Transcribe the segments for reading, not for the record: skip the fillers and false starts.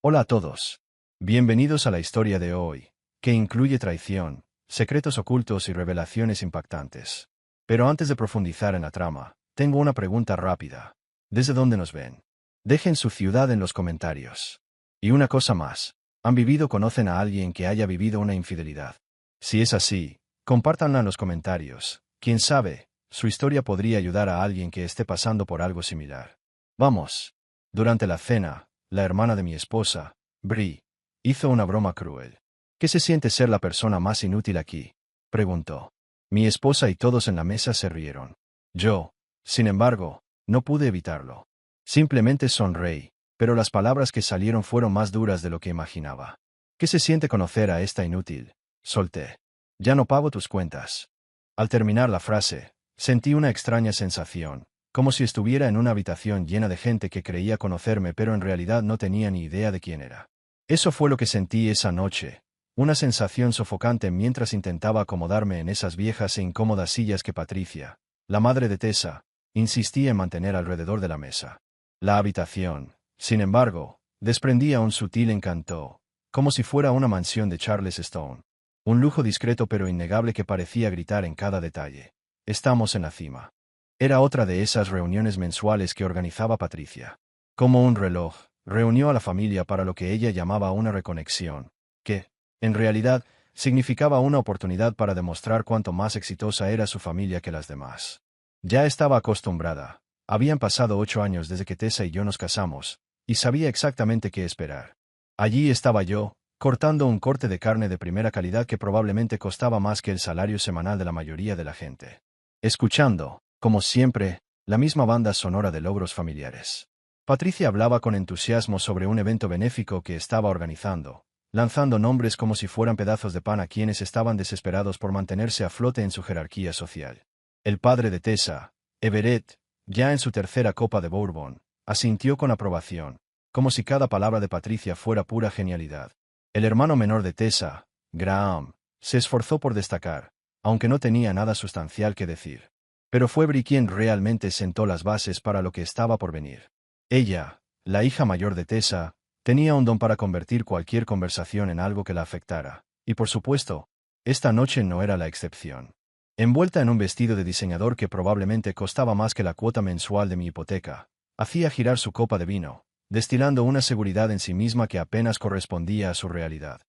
Hola a todos. Bienvenidos a la historia de hoy, que incluye traición, secretos ocultos y revelaciones impactantes. Pero antes de profundizar en la trama, tengo una pregunta rápida. ¿Desde dónde nos ven? Dejen su ciudad en los comentarios. Y una cosa más. ¿Han vivido o conocen a alguien que haya vivido una infidelidad? Si es así, compártanla en los comentarios. Quién sabe, su historia podría ayudar a alguien que esté pasando por algo similar. Vamos. Durante la cena, la hermana de mi esposa, Brie, hizo una broma cruel. ¿Qué se siente ser la persona más inútil aquí?, preguntó. Mi esposa y todos en la mesa se rieron. Yo, sin embargo, no pude evitarlo. Simplemente sonreí, pero las palabras que salieron fueron más duras de lo que imaginaba. ¿Qué se siente conocer a esta inútil? Solté. Ya no pago tus cuentas. Al terminar la frase, sentí una extraña sensación, como si estuviera en una habitación llena de gente que creía conocerme pero en realidad no tenía ni idea de quién era. Eso fue lo que sentí esa noche, una sensación sofocante mientras intentaba acomodarme en esas viejas e incómodas sillas que Patricia, la madre de Tessa, insistía en mantener alrededor de la mesa. La habitación, sin embargo, desprendía un sutil encanto, como si fuera una mansión de Charles Stone. Un lujo discreto pero innegable que parecía gritar en cada detalle. Estamos en la cima. Era otra de esas reuniones mensuales que organizaba Patricia. Como un reloj, reunió a la familia para lo que ella llamaba una reconexión, que, en realidad, significaba una oportunidad para demostrar cuánto más exitosa era su familia que las demás. Ya estaba acostumbrada. Habían pasado 8 años desde que Tessa y yo nos casamos, y sabía exactamente qué esperar. Allí estaba yo, cortando un corte de carne de primera calidad que probablemente costaba más que el salario semanal de la mayoría de la gente. Escuchando, como siempre, la misma banda sonora de logros familiares. Patricia hablaba con entusiasmo sobre un evento benéfico que estaba organizando, lanzando nombres como si fueran pedazos de pan a quienes estaban desesperados por mantenerse a flote en su jerarquía social. El padre de Tessa, Everett, ya en su tercera copa de Bourbon, asintió con aprobación, como si cada palabra de Patricia fuera pura genialidad. El hermano menor de Tessa, Graham, se esforzó por destacar, aunque no tenía nada sustancial que decir. Pero fue Brie quien realmente sentó las bases para lo que estaba por venir. Ella, la hija mayor de Tessa, tenía un don para convertir cualquier conversación en algo que la afectara, y por supuesto, esta noche no era la excepción. Envuelta en un vestido de diseñador que probablemente costaba más que la cuota mensual de mi hipoteca, hacía girar su copa de vino, destilando una seguridad en sí misma que apenas correspondía a su realidad.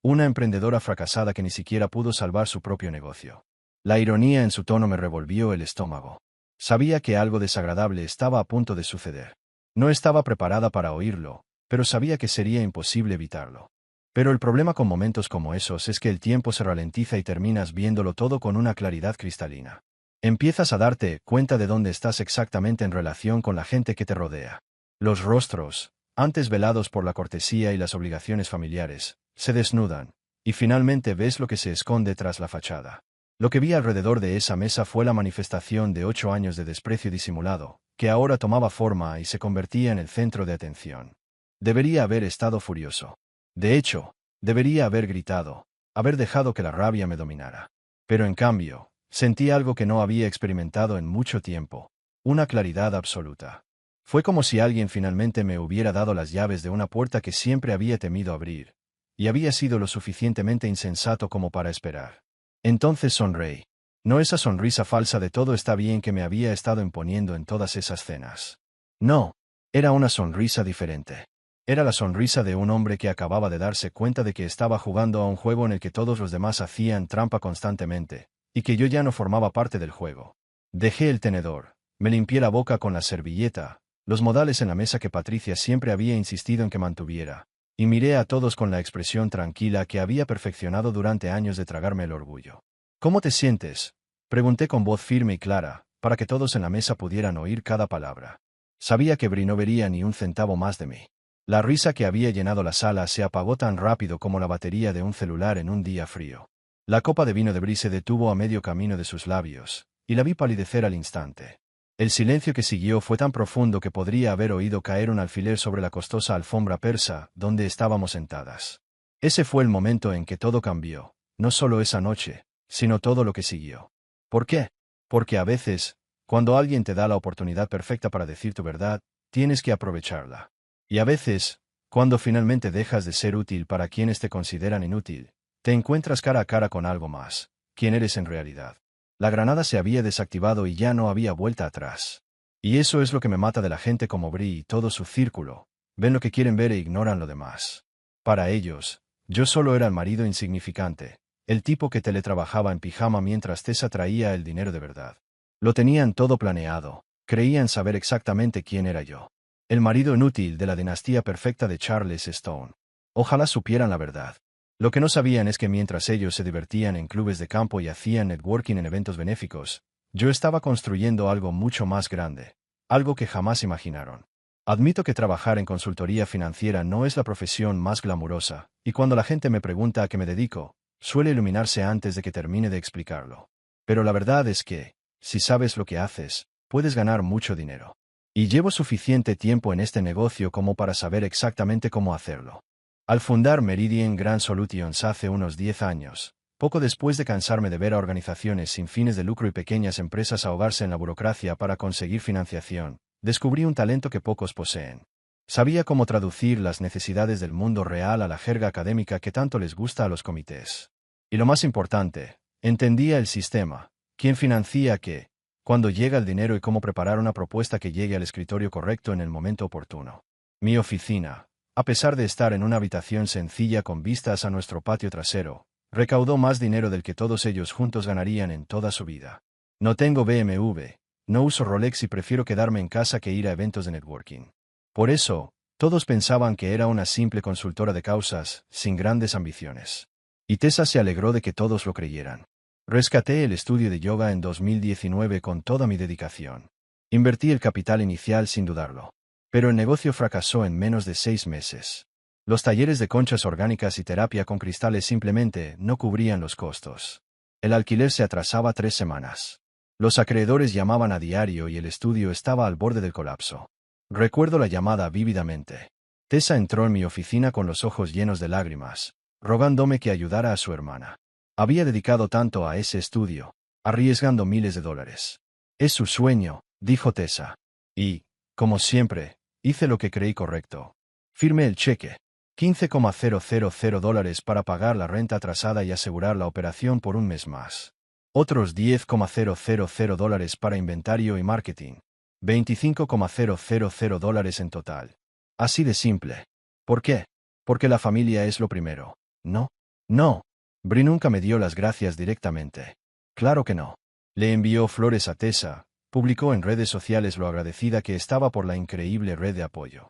Una emprendedora fracasada que ni siquiera pudo salvar su propio negocio. La ironía en su tono me revolvió el estómago. Sabía que algo desagradable estaba a punto de suceder. No estaba preparada para oírlo, pero sabía que sería imposible evitarlo. Pero el problema con momentos como esos es que el tiempo se ralentiza y terminas viéndolo todo con una claridad cristalina. Empiezas a darte cuenta de dónde estás exactamente en relación con la gente que te rodea. Los rostros, antes velados por la cortesía y las obligaciones familiares, se desnudan, y finalmente ves lo que se esconde tras la fachada. Lo que vi alrededor de esa mesa fue la manifestación de 8 años de desprecio disimulado, que ahora tomaba forma y se convertía en el centro de atención. Debería haber estado furioso. De hecho, debería haber gritado, haber dejado que la rabia me dominara. Pero en cambio, sentí algo que no había experimentado en mucho tiempo, una claridad absoluta. Fue como si alguien finalmente me hubiera dado las llaves de una puerta que siempre había temido abrir, y había sido lo suficientemente insensato como para esperar. Entonces sonreí. No esa sonrisa falsa de todo está bien que me había estado imponiendo en todas esas cenas. No, era una sonrisa diferente. Era la sonrisa de un hombre que acababa de darse cuenta de que estaba jugando a un juego en el que todos los demás hacían trampa constantemente, y que yo ya no formaba parte del juego. Dejé el tenedor, me limpié la boca con la servilleta, los modales en la mesa que Patricia siempre había insistido en que mantuviera, y miré a todos con la expresión tranquila que había perfeccionado durante años de tragarme el orgullo. ¿Cómo te sientes?, pregunté con voz firme y clara, para que todos en la mesa pudieran oír cada palabra. Sabía que Brie no vería ni un centavo más de mí. La risa que había llenado la sala se apagó tan rápido como la batería de un celular en un día frío. La copa de vino de Brie se detuvo a medio camino de sus labios, y la vi palidecer al instante. El silencio que siguió fue tan profundo que podría haber oído caer un alfiler sobre la costosa alfombra persa donde estábamos sentadas. Ese fue el momento en que todo cambió, no solo esa noche, sino todo lo que siguió. ¿Por qué? Porque a veces, cuando alguien te da la oportunidad perfecta para decir tu verdad, tienes que aprovecharla. Y a veces, Cuando finalmente dejas de ser útil para quienes te consideran inútil, te encuentras cara a cara con algo más, quién eres en realidad. La granada se había desactivado y ya no había vuelta atrás. Y eso es lo que me mata de la gente como Bri y todo su círculo. Ven lo que quieren ver e ignoran lo demás. Para ellos, yo solo era el marido insignificante, el tipo que teletrabajaba en pijama mientras Tessa traía el dinero de verdad. Lo tenían todo planeado, creían saber exactamente quién era yo. El marido inútil de la dinastía perfecta de Charles Stone. Ojalá supieran la verdad. Lo que no sabían es que mientras ellos se divertían en clubes de campo y hacían networking en eventos benéficos, yo estaba construyendo algo mucho más grande, algo que jamás imaginaron. Admito que trabajar en consultoría financiera no es la profesión más glamurosa, y cuando la gente me pregunta a qué me dedico, suele iluminarse antes de que termine de explicarlo. Pero la verdad es que, si sabes lo que haces, puedes ganar mucho dinero. Y llevo suficiente tiempo en este negocio como para saber exactamente cómo hacerlo. Al fundar Meridian Grand Solutions hace unos 10 años, poco después de cansarme de ver a organizaciones sin fines de lucro y pequeñas empresas ahogarse en la burocracia para conseguir financiación, descubrí un talento que pocos poseen. Sabía cómo traducir las necesidades del mundo real a la jerga académica que tanto les gusta a los comités. Y lo más importante, entendía el sistema, quién financia qué, cuándo llega el dinero y cómo preparar una propuesta que llegue al escritorio correcto en el momento oportuno. Mi oficina, a pesar de estar en una habitación sencilla con vistas a nuestro patio trasero, recaudó más dinero del que todos ellos juntos ganarían en toda su vida. No tengo BMW, no uso Rolex y prefiero quedarme en casa que ir a eventos de networking. Por eso, todos pensaban que era una simple consultora de causas, sin grandes ambiciones. Y Tessa se alegró de que todos lo creyeran. Rescaté el estudio de yoga en 2019 con toda mi dedicación. Invertí el capital inicial sin dudarlo. Pero el negocio fracasó en menos de 6 meses. Los talleres de conchas orgánicas y terapia con cristales simplemente no cubrían los costos. El alquiler se atrasaba 3 semanas. Los acreedores llamaban a diario y el estudio estaba al borde del colapso. Recuerdo la llamada vívidamente. Tessa entró en mi oficina con los ojos llenos de lágrimas, rogándome que ayudara a su hermana. Había dedicado tanto a ese estudio, arriesgando miles de dólares. Es su sueño, dijo Tessa. Y, como siempre, hice lo que creí correcto. Firmé el cheque. $15,000 para pagar la renta atrasada y asegurar la operación por un mes más. Otros $10,000 para inventario y marketing. $25,000 en total. Así de simple. ¿Por qué? Porque la familia es lo primero. No. No. Bri nunca me dio las gracias directamente. Claro que no. Le envió flores a Tessa, publicó en redes sociales lo agradecida que estaba por la increíble red de apoyo.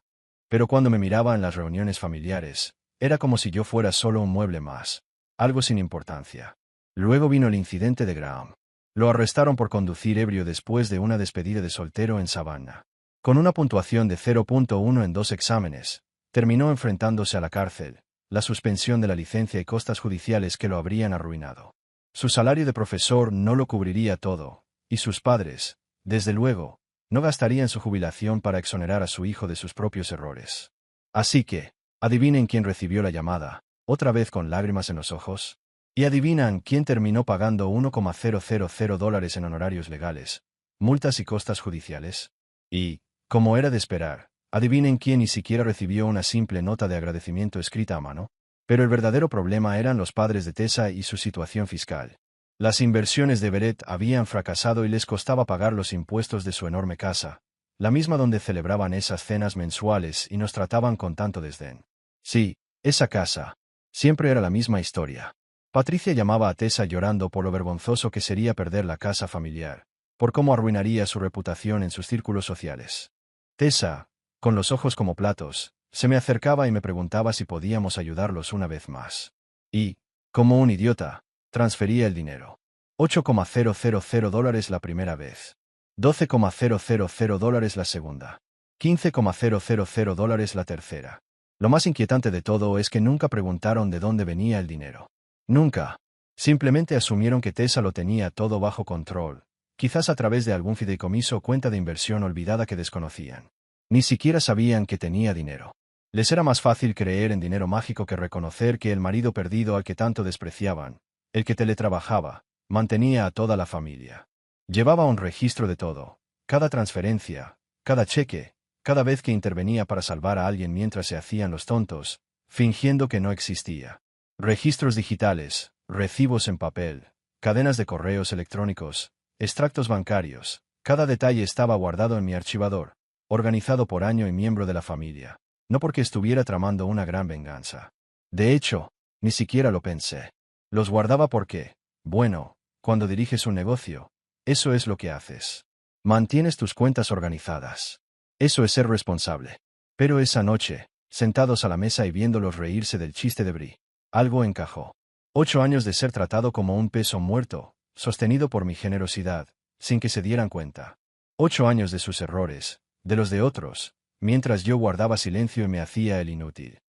Pero cuando me miraba en las reuniones familiares, era como si yo fuera solo un mueble más, algo sin importancia. Luego vino el incidente de Graham. Lo arrestaron por conducir ebrio después de una despedida de soltero en Savannah. Con una puntuación de 0.1 en 2 exámenes, terminó enfrentándose a la cárcel, la suspensión de la licencia y costas judiciales que lo habrían arruinado. Su salario de profesor no lo cubriría todo, y sus padres, desde luego, no gastarían su jubilación para exonerar a su hijo de sus propios errores. Así que, adivinen quién recibió la llamada, otra vez con lágrimas en los ojos. Y adivinan quién terminó pagando $1,000 en honorarios legales, multas y costas judiciales. Y, como era de esperar, adivinen quién ni siquiera recibió una simple nota de agradecimiento escrita a mano. Pero el verdadero problema eran los padres de Tessa y su situación fiscal. Las inversiones de Beret habían fracasado y les costaba pagar los impuestos de su enorme casa, la misma donde celebraban esas cenas mensuales y nos trataban con tanto desdén. Sí, esa casa. Siempre era la misma historia. Patricia llamaba a Tessa llorando por lo vergonzoso que sería perder la casa familiar, por cómo arruinaría su reputación en sus círculos sociales. Tessa, con los ojos como platos, se me acercaba y me preguntaba si podíamos ayudarlos una vez más. Y, como un idiota, transfería el dinero. $8,000 la primera vez. $12,000 la segunda. $15,000 la tercera. Lo más inquietante de todo es que nunca preguntaron de dónde venía el dinero. Nunca. Simplemente asumieron que Tessa lo tenía todo bajo control, quizás a través de algún fideicomiso o cuenta de inversión olvidada que desconocían. Ni siquiera sabían que tenía dinero. Les era más fácil creer en dinero mágico que reconocer que el marido perdido al que tanto despreciaban, el que teletrabajaba, mantenía a toda la familia. Llevaba un registro de todo, cada transferencia, cada cheque, cada vez que intervenía para salvar a alguien mientras se hacían los tontos, fingiendo que no existía. Registros digitales, recibos en papel, cadenas de correos electrónicos, extractos bancarios, cada detalle estaba guardado en mi archivador, organizado por año y miembro de la familia, no porque estuviera tramando una gran venganza. De hecho, ni siquiera lo pensé. Los guardaba porque, bueno, cuando diriges un negocio, eso es lo que haces. Mantienes tus cuentas organizadas. Eso es ser responsable. Pero esa noche, sentados a la mesa y viéndolos reírse del chiste de Brie, algo encajó. 8 años de ser tratado como un peso muerto, sostenido por mi generosidad, sin que se dieran cuenta. 8 años de sus errores, de los de otros, mientras yo guardaba silencio y me hacía el inútil.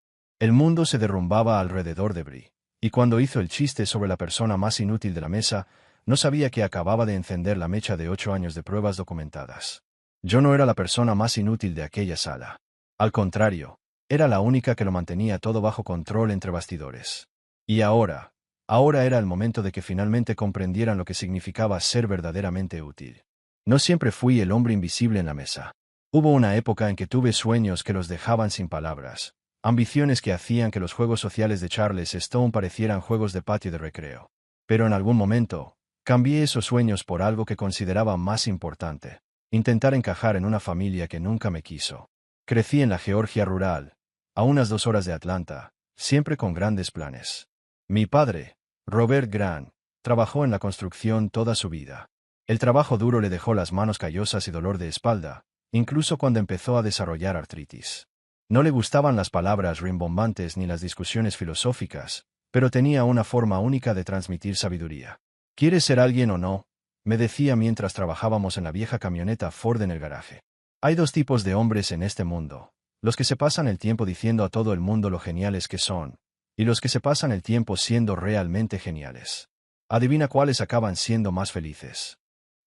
El mundo se derrumbaba alrededor de Brie, y cuando hizo el chiste sobre la persona más inútil de la mesa, no sabía que acababa de encender la mecha de 8 años de pruebas documentadas. Yo no era la persona más inútil de aquella sala. Al contrario, era la única que lo mantenía todo bajo control entre bastidores. Y ahora era el momento de que finalmente comprendieran lo que significaba ser verdaderamente útil. No siempre fui el hombre invisible en la mesa. Hubo una época en que tuve sueños que los dejaban sin palabras, ambiciones que hacían que los juegos sociales de Charles Stone parecieran juegos de patio de recreo. Pero en algún momento, cambié esos sueños por algo que consideraba más importante: intentar encajar en una familia que nunca me quiso. Crecí en la Georgia rural, a unas 2 horas de Atlanta, siempre con grandes planes. Mi padre, Robert Grant, trabajó en la construcción toda su vida. El trabajo duro le dejó las manos callosas y dolor de espalda, incluso cuando empezó a desarrollar artritis. No le gustaban las palabras rimbombantes ni las discusiones filosóficas, pero tenía una forma única de transmitir sabiduría. ¿Quieres ser alguien o no?, me decía mientras trabajábamos en la vieja camioneta Ford en el garaje. Hay 2 tipos de hombres en este mundo: los que se pasan el tiempo diciendo a todo el mundo lo geniales que son, y los que se pasan el tiempo siendo realmente geniales. Adivina cuáles acaban siendo más felices.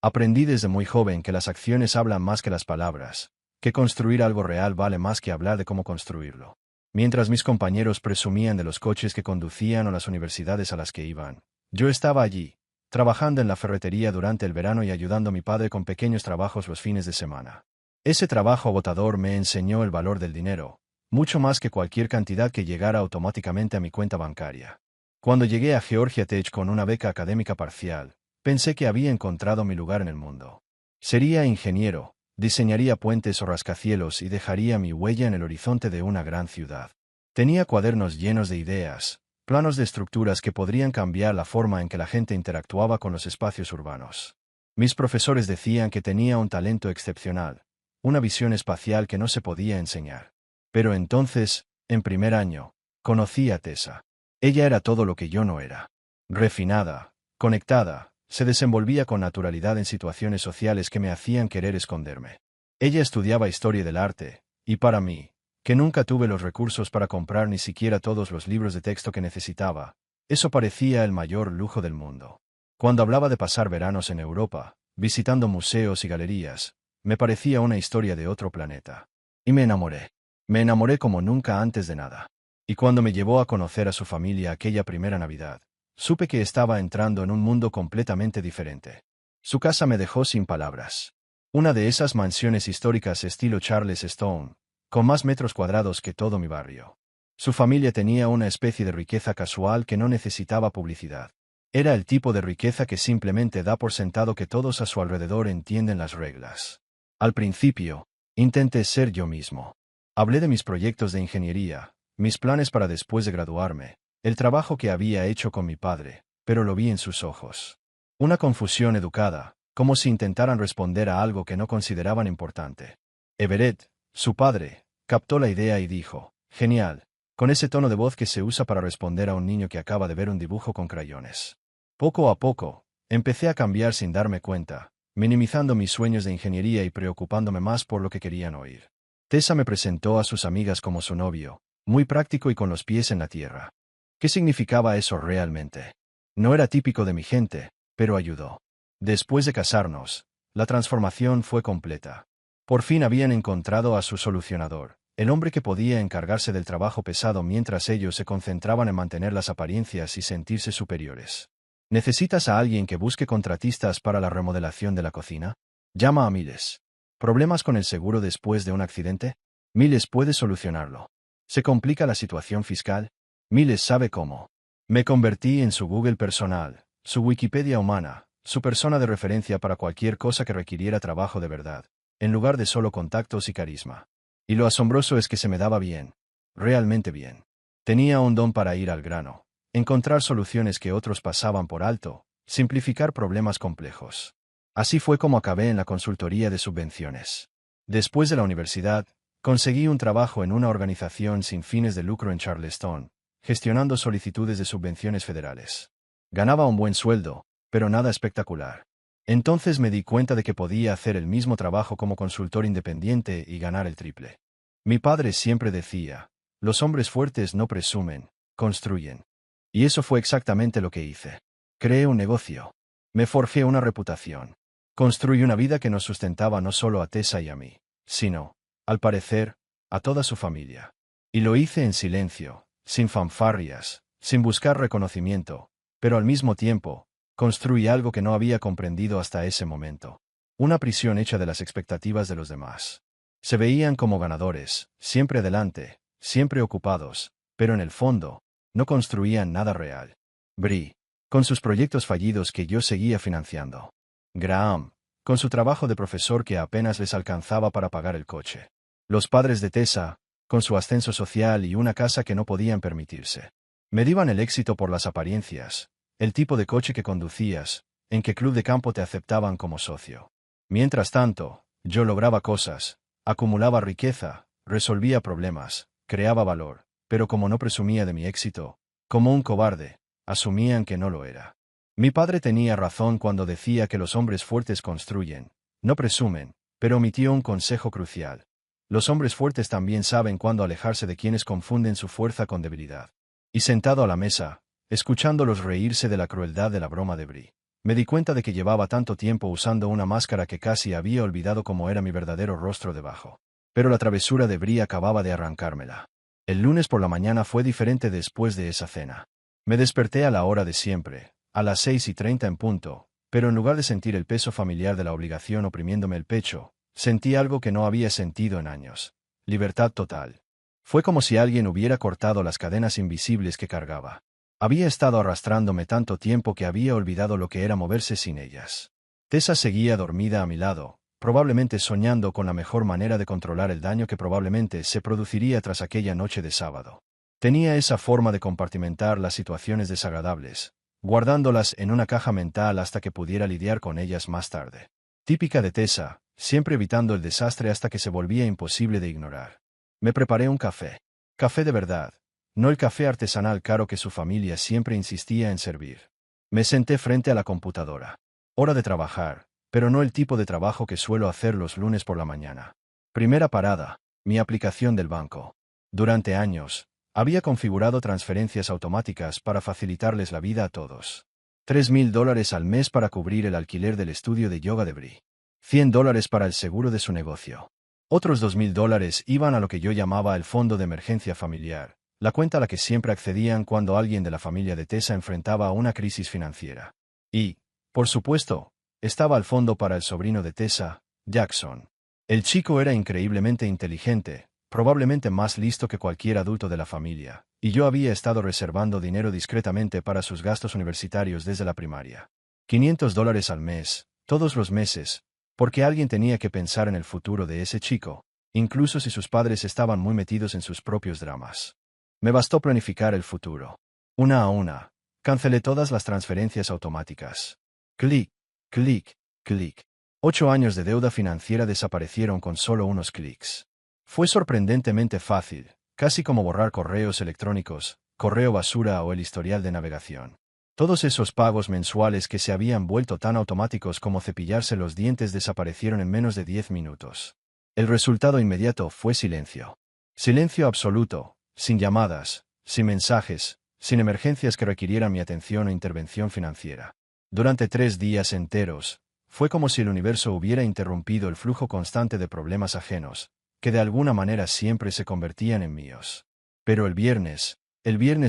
Aprendí desde muy joven que las acciones hablan más que las palabras, que construir algo real vale más que hablar de cómo construirlo. Mientras mis compañeros presumían de los coches que conducían o las universidades a las que iban, yo estaba allí, trabajando en la ferretería durante el verano y ayudando a mi padre con pequeños trabajos los fines de semana. Ese trabajo agotador me enseñó el valor del dinero, mucho más que cualquier cantidad que llegara automáticamente a mi cuenta bancaria. Cuando llegué a Georgia Tech con una beca académica parcial, pensé que había encontrado mi lugar en el mundo. Sería ingeniero, diseñaría puentes o rascacielos y dejaría mi huella en el horizonte de una gran ciudad. Tenía cuadernos llenos de ideas, planos de estructuras que podrían cambiar la forma en que la gente interactuaba con los espacios urbanos. Mis profesores decían que tenía un talento excepcional, una visión espacial que no se podía enseñar. Pero entonces, en primer año, conocí a Tessa. Ella era todo lo que yo no era. Refinada, conectada, se desenvolvía con naturalidad en situaciones sociales que me hacían querer esconderme. Ella estudiaba historia del arte, y para mí, que nunca tuve los recursos para comprar ni siquiera todos los libros de texto que necesitaba, eso parecía el mayor lujo del mundo. Cuando hablaba de pasar veranos en Europa, visitando museos y galerías, me parecía una historia de otro planeta. Y me enamoré. Me enamoré como nunca antes de nada. Y cuando me llevó a conocer a su familia aquella primera Navidad, supe que estaba entrando en un mundo completamente diferente. Su casa me dejó sin palabras. Una de esas mansiones históricas estilo Charles Stone, con más metros cuadrados que todo mi barrio. Su familia tenía una especie de riqueza casual que no necesitaba publicidad. Era el tipo de riqueza que simplemente da por sentado que todos a su alrededor entienden las reglas. Al principio, intenté ser yo mismo. Hablé de mis proyectos de ingeniería, mis planes para después de graduarme, el trabajo que había hecho con mi padre, pero lo vi en sus ojos. Una confusión educada, como si intentaran responder a algo que no consideraban importante. Everett, su padre, captó la idea y dijo: «Genial», con ese tono de voz que se usa para responder a un niño que acaba de ver un dibujo con crayones. Poco a poco, empecé a cambiar sin darme cuenta, minimizando mis sueños de ingeniería y preocupándome más por lo que querían oír. Tessa me presentó a sus amigas como su novio, muy práctico y con los pies en la tierra. ¿Qué significaba eso realmente? No era típico de mi gente, pero ayudó. Después de casarnos, la transformación fue completa. Por fin habían encontrado a su solucionador, el hombre que podía encargarse del trabajo pesado mientras ellos se concentraban en mantener las apariencias y sentirse superiores. ¿Necesitas a alguien que busque contratistas para la remodelación de la cocina? Llama a Miles. ¿Problemas con el seguro después de un accidente? Miles puede solucionarlo. ¿Se complica la situación fiscal? Miles sabe cómo. Me convertí en su Google personal, su Wikipedia humana, su persona de referencia para cualquier cosa que requiriera trabajo de verdad, en lugar de solo contactos y carisma. Y lo asombroso es que se me daba bien. Realmente bien. Tenía un don para ir al grano, encontrar soluciones que otros pasaban por alto, simplificar problemas complejos. Así fue como acabé en la consultoría de subvenciones. Después de la universidad, conseguí un trabajo en una organización sin fines de lucro en Charleston, gestionando solicitudes de subvenciones federales. Ganaba un buen sueldo, pero nada espectacular. Entonces me di cuenta de que podía hacer el mismo trabajo como consultor independiente y ganar el triple. Mi padre siempre decía, los hombres fuertes no presumen, construyen. Y eso fue exactamente lo que hice. Creé un negocio. Me forjé una reputación. Construí una vida que nos sustentaba no solo a Tessa y a mí, sino, al parecer, a toda su familia. Y lo hice en silencio, sin fanfarrias, sin buscar reconocimiento, pero al mismo tiempo, construí algo que no había comprendido hasta ese momento. Una prisión hecha de las expectativas de los demás. Se veían como ganadores, siempre delante, siempre ocupados, pero en el fondo, no construían nada real. Brie, con sus proyectos fallidos que yo seguía financiando. Graham, con su trabajo de profesor que apenas les alcanzaba para pagar el coche. Los padres de Tessa, con su ascenso social y una casa que no podían permitirse. Medían el éxito por las apariencias, el tipo de coche que conducías, en qué club de campo te aceptaban como socio. Mientras tanto, yo lograba cosas, acumulaba riqueza, resolvía problemas, creaba valor, pero como no presumía de mi éxito, como un cobarde, asumían que no lo era. Mi padre tenía razón cuando decía que los hombres fuertes construyen, no presumen, pero omitió un consejo crucial. Los hombres fuertes también saben cuándo alejarse de quienes confunden su fuerza con debilidad. Y sentado a la mesa, escuchándolos reírse de la crueldad de la broma de Brie, me di cuenta de que llevaba tanto tiempo usando una máscara que casi había olvidado cómo era mi verdadero rostro debajo. Pero la travesura de Brie acababa de arrancármela. El lunes por la mañana fue diferente después de esa cena. Me desperté a la hora de siempre, a las 6:30 en punto, pero en lugar de sentir el peso familiar de la obligación oprimiéndome el pecho, sentí algo que no había sentido en años. Libertad total. Fue como si alguien hubiera cortado las cadenas invisibles que cargaba. Había estado arrastrándome tanto tiempo que había olvidado lo que era moverse sin ellas. Tessa seguía dormida a mi lado, probablemente soñando con la mejor manera de controlar el daño que probablemente se produciría tras aquella noche de sábado. Tenía esa forma de compartimentar las situaciones desagradables, guardándolas en una caja mental hasta que pudiera lidiar con ellas más tarde. Típica de Tessa, siempre evitando el desastre hasta que se volvía imposible de ignorar. Me preparé un café. Café de verdad, no el café artesanal caro que su familia siempre insistía en servir. Me senté frente a la computadora. Hora de trabajar, pero no el tipo de trabajo que suelo hacer los lunes por la mañana. Primera parada, mi aplicación del banco. Durante años, había configurado transferencias automáticas para facilitarles la vida a todos. $3,000 al mes para cubrir el alquiler del estudio de yoga de Brie. $100 para el seguro de su negocio. Otros $2,000 iban a lo que yo llamaba el fondo de emergencia familiar, la cuenta a la que siempre accedían cuando alguien de la familia de Tessa enfrentaba una crisis financiera. Y, por supuesto, estaba el fondo para el sobrino de Tessa, Jackson. El chico era increíblemente inteligente, probablemente más listo que cualquier adulto de la familia, y yo había estado reservando dinero discretamente para sus gastos universitarios desde la primaria. $500 al mes, todos los meses, porque alguien tenía que pensar en el futuro de ese chico, incluso si sus padres estaban muy metidos en sus propios dramas. Me bastó planificar el futuro. Una a una, cancelé todas las transferencias automáticas. Clic, clic, clic. 8 años de deuda financiera desaparecieron con solo unos clics. Fue sorprendentemente fácil, casi como borrar correos electrónicos, correo basura o el historial de navegación. Todos esos pagos mensuales que se habían vuelto tan automáticos como cepillarse los dientes desaparecieron en menos de 10 minutos. El resultado inmediato fue silencio. Silencio absoluto, sin llamadas, sin mensajes, sin emergencias que requirieran mi atención o intervención financiera. Durante 3 días enteros, fue como si el universo hubiera interrumpido el flujo constante de problemas ajenos, que de alguna manera siempre se convertían en míos. Pero el viernes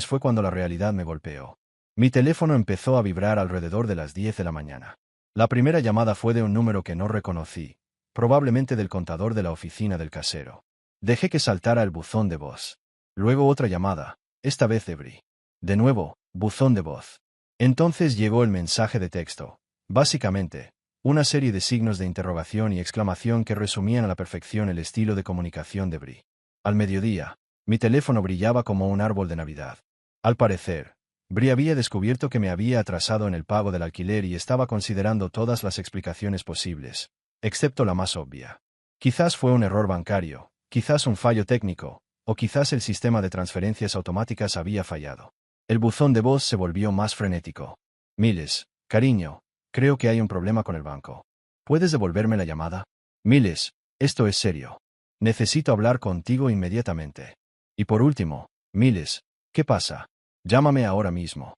fue cuando la realidad me golpeó. Mi teléfono empezó a vibrar alrededor de las 10 de la mañana. La primera llamada fue de un número que no reconocí, probablemente del contador de la oficina del casero. Dejé que saltara el buzón de voz. Luego otra llamada, esta vez de Bri. De nuevo, buzón de voz. Entonces llegó el mensaje de texto. Básicamente, una serie de signos de interrogación y exclamación que resumían a la perfección el estilo de comunicación de Bri. Al mediodía, mi teléfono brillaba como un árbol de Navidad. Al parecer, Bri había descubierto que me había atrasado en el pago del alquiler y estaba considerando todas las explicaciones posibles, excepto la más obvia. Quizás fue un error bancario, quizás un fallo técnico, o quizás el sistema de transferencias automáticas había fallado. El buzón de voz se volvió más frenético. Miles, cariño, creo que hay un problema con el banco. ¿Puedes devolverme la llamada? Miles, esto es serio. Necesito hablar contigo inmediatamente. Y por último, Miles, ¿qué pasa? Llámame ahora mismo.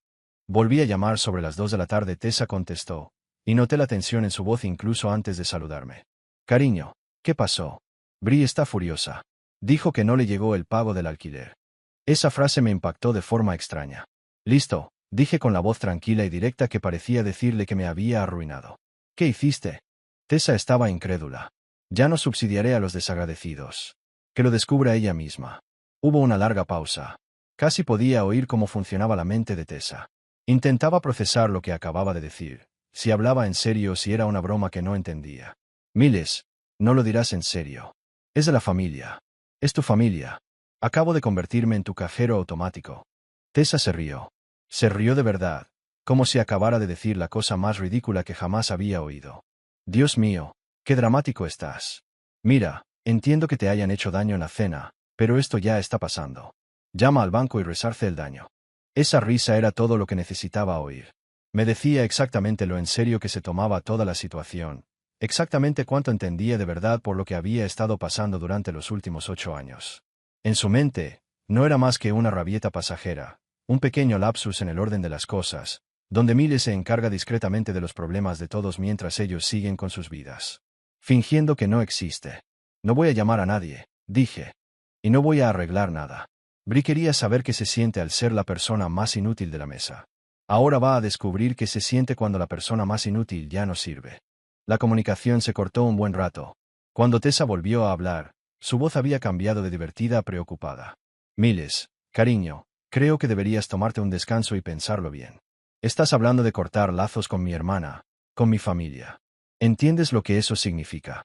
Volví a llamar sobre las 2 de la tarde. Tessa contestó, y noté la tensión en su voz incluso antes de saludarme. Cariño, ¿qué pasó? Bri está furiosa. Dijo que no le llegó el pago del alquiler. Esa frase me impactó de forma extraña. Listo, dije con la voz tranquila y directa que parecía decirle que me había arruinado. ¿Qué hiciste? Tessa estaba incrédula. Ya no subsidiaré a los desagradecidos. Que lo descubra ella misma. Hubo una larga pausa. Casi podía oír cómo funcionaba la mente de Tessa. Intentaba procesar lo que acababa de decir, si hablaba en serio o si era una broma que no entendía. Miles, no lo dirás en serio. Es de la familia. Es tu familia. Acabo de convertirme en tu cajero automático. Tessa se rió. Se rió de verdad, como si acabara de decir la cosa más ridícula que jamás había oído. Dios mío, qué dramático estás. Mira, entiendo que te hayan hecho daño en la cena, pero esto ya está pasando. Llama al banco y resarce el daño. Esa risa era todo lo que necesitaba oír. Me decía exactamente lo en serio que se tomaba toda la situación, exactamente cuánto entendía de verdad por lo que había estado pasando durante los últimos 8 años. En su mente, no era más que una rabieta pasajera, un pequeño lapsus en el orden de las cosas, donde Miles se encarga discretamente de los problemas de todos mientras ellos siguen con sus vidas. Fingiendo que no existe. No voy a llamar a nadie, dije. Y no voy a arreglar nada. Bri quería saber qué se siente al ser la persona más inútil de la mesa. Ahora va a descubrir qué se siente cuando la persona más inútil ya no sirve. La comunicación se cortó un buen rato. Cuando Tessa volvió a hablar, su voz había cambiado de divertida a preocupada. Miles, cariño, creo que deberías tomarte un descanso y pensarlo bien. Estás hablando de cortar lazos con mi hermana, con mi familia. ¿Entiendes lo que eso significa?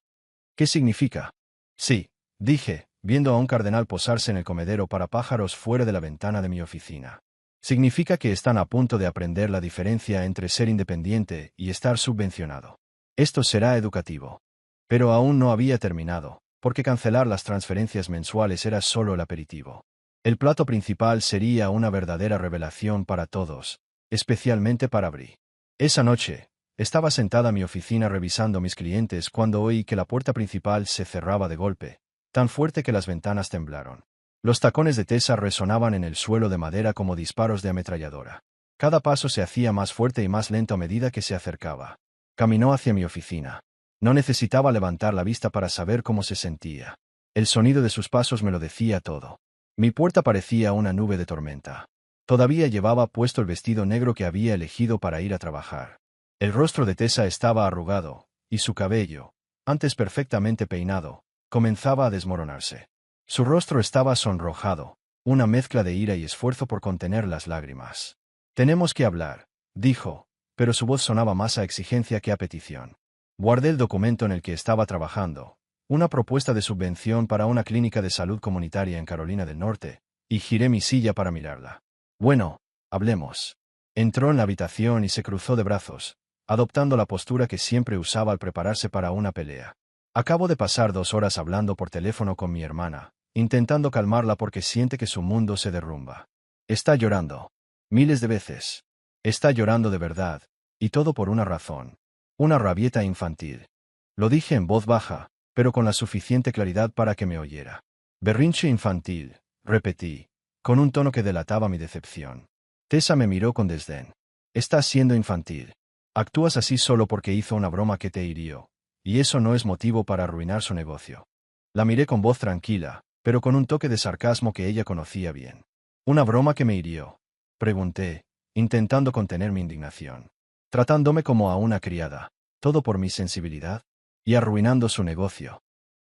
¿Qué significa? Sí, dije, viendo a un cardenal posarse en el comedero para pájaros fuera de la ventana de mi oficina. Significa que están a punto de aprender la diferencia entre ser independiente y estar subvencionado. Esto será educativo. Pero aún no había terminado, porque cancelar las transferencias mensuales era solo el aperitivo. El plato principal sería una verdadera revelación para todos, especialmente para Bri. Esa noche, estaba sentada en mi oficina revisando mis clientes cuando oí que la puerta principal se cerraba de golpe, tan fuerte que las ventanas temblaron. Los tacones de Tessa resonaban en el suelo de madera como disparos de ametralladora. Cada paso se hacía más fuerte y más lento a medida que se acercaba. Caminó hacia mi oficina. No necesitaba levantar la vista para saber cómo se sentía. El sonido de sus pasos me lo decía todo. Mi puerta parecía una nube de tormenta. Todavía llevaba puesto el vestido negro que había elegido para ir a trabajar. El rostro de Tessa estaba arrugado, y su cabello, antes perfectamente peinado, comenzaba a desmoronarse. Su rostro estaba sonrojado, una mezcla de ira y esfuerzo por contener las lágrimas. Tenemos que hablar, dijo, pero su voz sonaba más a exigencia que a petición. Guardé el documento en el que estaba trabajando, una propuesta de subvención para una clínica de salud comunitaria en Carolina del Norte, y giré mi silla para mirarla. Bueno, hablemos. Entró en la habitación y se cruzó de brazos, adoptando la postura que siempre usaba al prepararse para una pelea. Acabo de pasar 2 horas hablando por teléfono con mi hermana, intentando calmarla porque siente que su mundo se derrumba. Está llorando. Miles de veces. Está llorando de verdad, y todo por una razón. Una rabieta infantil. Lo dije en voz baja, pero con la suficiente claridad para que me oyera. Berrinche infantil, repetí, con un tono que delataba mi decepción. Tessa me miró con desdén. Estás siendo infantil. Actúas así solo porque hizo una broma que te hirió, y eso no es motivo para arruinar su negocio. La miré con voz tranquila, pero con un toque de sarcasmo que ella conocía bien. ¿Una broma que me hirió? Pregunté, intentando contener mi indignación. Tratándome como a una criada. ¿Todo por mi sensibilidad? y arruinando su negocio.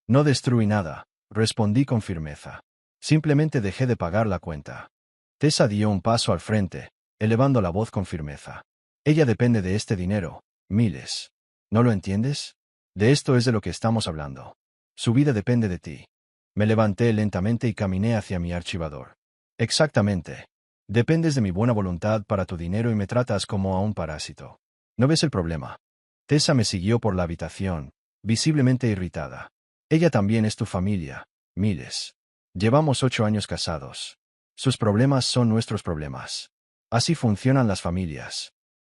No destruí nada, respondí con firmeza. Simplemente dejé de pagar la cuenta. Tessa dio un paso al frente, elevando la voz con firmeza. Ella depende de este dinero, miles. ¿No lo entiendes? De esto es de lo que estamos hablando. Su vida depende de ti. Me levanté lentamente y caminé hacia mi archivador. Exactamente. Dependes de mi buena voluntad para tu dinero y me tratas como a un parásito. ¿No ves el problema? Tessa me siguió por la habitación, visiblemente irritada. Ella también es tu familia, miles. Llevamos 8 años casados. Sus problemas son nuestros problemas. Así funcionan las familias.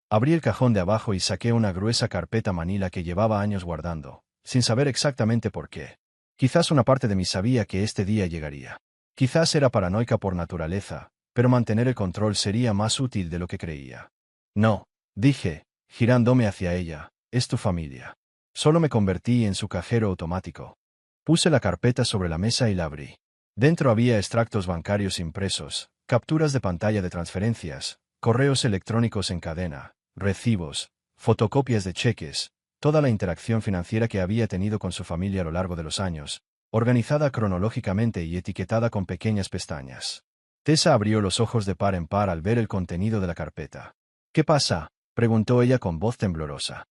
Abrí el cajón de abajo y saqué una gruesa carpeta manila que llevaba años guardando, sin saber exactamente por qué. Quizás una parte de mí sabía que este día llegaría. Quizás era paranoica por naturaleza, pero mantener el control sería más útil de lo que creía. No, dije, girándome hacia ella, es tu familia. Solo me convertí en su cajero automático. Puse la carpeta sobre la mesa y la abrí. Dentro había extractos bancarios impresos, capturas de pantalla de transferencias, correos electrónicos en cadena, recibos, fotocopias de cheques, toda la interacción financiera que había tenido con su familia a lo largo de los años, organizada cronológicamente y etiquetada con pequeñas pestañas. Tessa abrió los ojos de par en par al ver el contenido de la carpeta. ¿Qué pasa?, preguntó ella con voz temblorosa.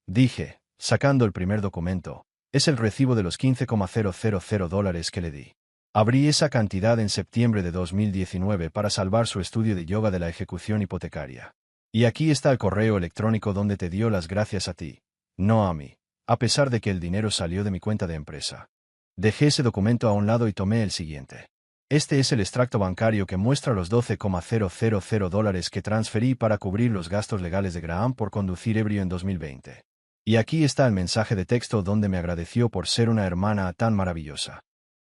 Dije, sacando el primer documento, es el recibo de los $15,000 que le di. Abrí esa cantidad en septiembre de 2019 para salvar su estudio de yoga de la ejecución hipotecaria. Y aquí está el correo electrónico donde te dio las gracias a ti, no a mí, a pesar de que el dinero salió de mi cuenta de empresa. Dejé ese documento a un lado y tomé el siguiente. Este es el extracto bancario que muestra los $12,000 que transferí para cubrir los gastos legales de Graham por conducir ebrio en 2020. Y aquí está el mensaje de texto donde me agradeció por ser una hermana tan maravillosa.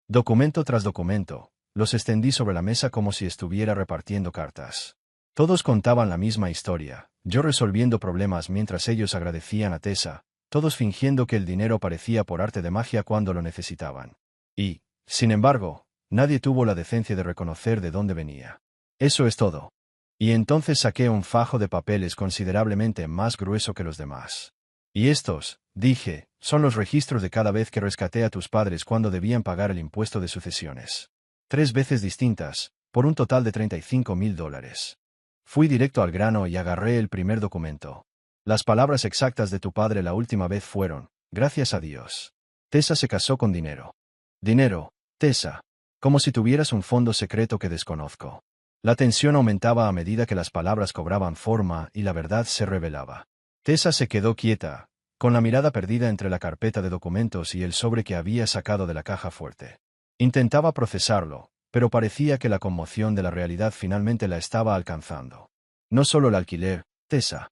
Documento tras documento, los extendí sobre la mesa como si estuviera repartiendo cartas. Todos contaban la misma historia, yo resolviendo problemas mientras ellos agradecían a Tessa, todos fingiendo que el dinero parecía por arte de magia cuando lo necesitaban. Y, sin embargo, nadie tuvo la decencia de reconocer de dónde venía. Eso es todo. Y entonces saqué un fajo de papeles considerablemente más grueso que los demás. Y estos, dije, son los registros de cada vez que rescaté a tus padres cuando debían pagar el impuesto de sucesiones. 3 veces distintas, por un total de $35,000. Fui directo al grano y agarré el primer documento. Las palabras exactas de tu padre la última vez fueron, gracias a Dios. Tessa se casó con dinero. Dinero, Tessa. Como si tuvieras un fondo secreto que desconozco. La tensión aumentaba a medida que las palabras cobraban forma y la verdad se revelaba. Tessa se quedó quieta, con la mirada perdida entre la carpeta de documentos y el sobre que había sacado de la caja fuerte. Intentaba procesarlo, pero parecía que la conmoción de la realidad finalmente la estaba alcanzando. No solo el alquiler, Tessa.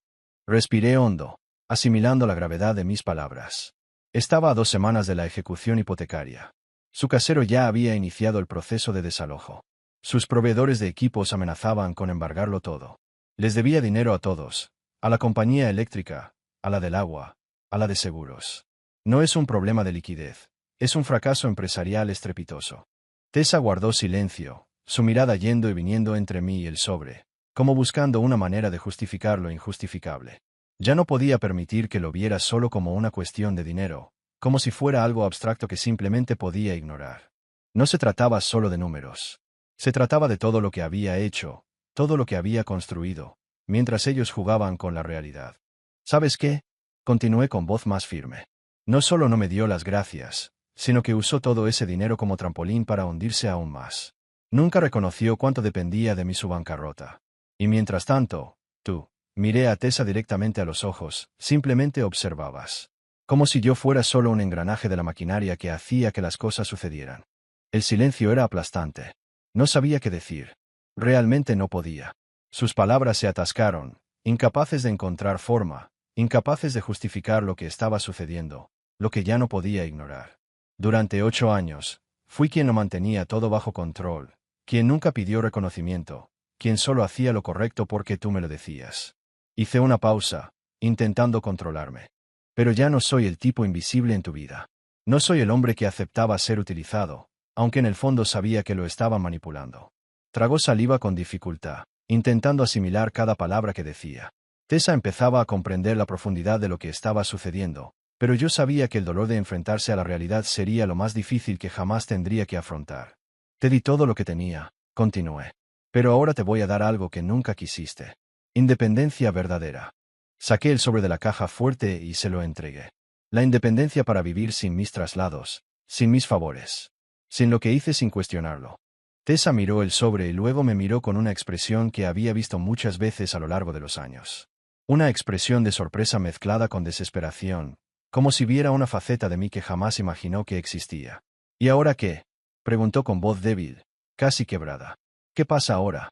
Respiré hondo, asimilando la gravedad de mis palabras. Estaba a 2 semanas de la ejecución hipotecaria. Su casero ya había iniciado el proceso de desalojo. Sus proveedores de equipos amenazaban con embargarlo todo. Les debía dinero a todos, a la compañía eléctrica, a la del agua, a la de seguros. No es un problema de liquidez, es un fracaso empresarial estrepitoso. Tessa guardó silencio, su mirada yendo y viniendo entre mí y el sobre, como buscando una manera de justificar lo injustificable. Ya no podía permitir que lo viera solo como una cuestión de dinero, como si fuera algo abstracto que simplemente podía ignorar. No se trataba solo de números. Se trataba de todo lo que había hecho, todo lo que había construido, mientras ellos jugaban con la realidad. ¿Sabes qué?, continué con voz más firme. No solo no me dio las gracias, sino que usó todo ese dinero como trampolín para hundirse aún más. Nunca reconoció cuánto dependía de mí su bancarrota. Y mientras tanto, tú, miré a Tessa directamente a los ojos, simplemente observabas. Como si yo fuera solo un engranaje de la maquinaria que hacía que las cosas sucedieran. El silencio era aplastante. No sabía qué decir. Realmente no podía. Sus palabras se atascaron, incapaces de encontrar forma, incapaces de justificar lo que estaba sucediendo, lo que ya no podía ignorar. Durante 8 años, fui quien lo mantenía todo bajo control, quien nunca pidió reconocimiento, quien solo hacía lo correcto porque tú me lo decías. Hice una pausa, intentando controlarme. Pero ya no soy el tipo invisible en tu vida. No soy el hombre que aceptaba ser utilizado, aunque en el fondo sabía que lo estaba manipulando. Tragó saliva con dificultad, intentando asimilar cada palabra que decía. Tessa empezaba a comprender la profundidad de lo que estaba sucediendo, Pero yo sabía que el dolor de enfrentarse a la realidad sería lo más difícil que jamás tendría que afrontar. Te di todo lo que tenía, continué. Pero ahora te voy a dar algo que nunca quisiste. Independencia verdadera. Saqué el sobre de la caja fuerte y se lo entregué. La independencia para vivir sin mis traslados, sin mis favores. Sin lo que hice sin cuestionarlo. Tessa miró el sobre y luego me miró con una expresión que había visto muchas veces a lo largo de los años. Una expresión de sorpresa mezclada con desesperación, como si viera una faceta de mí que jamás imaginó que existía. ¿Y ahora qué? Preguntó con voz débil, casi quebrada. ¿Qué pasa ahora?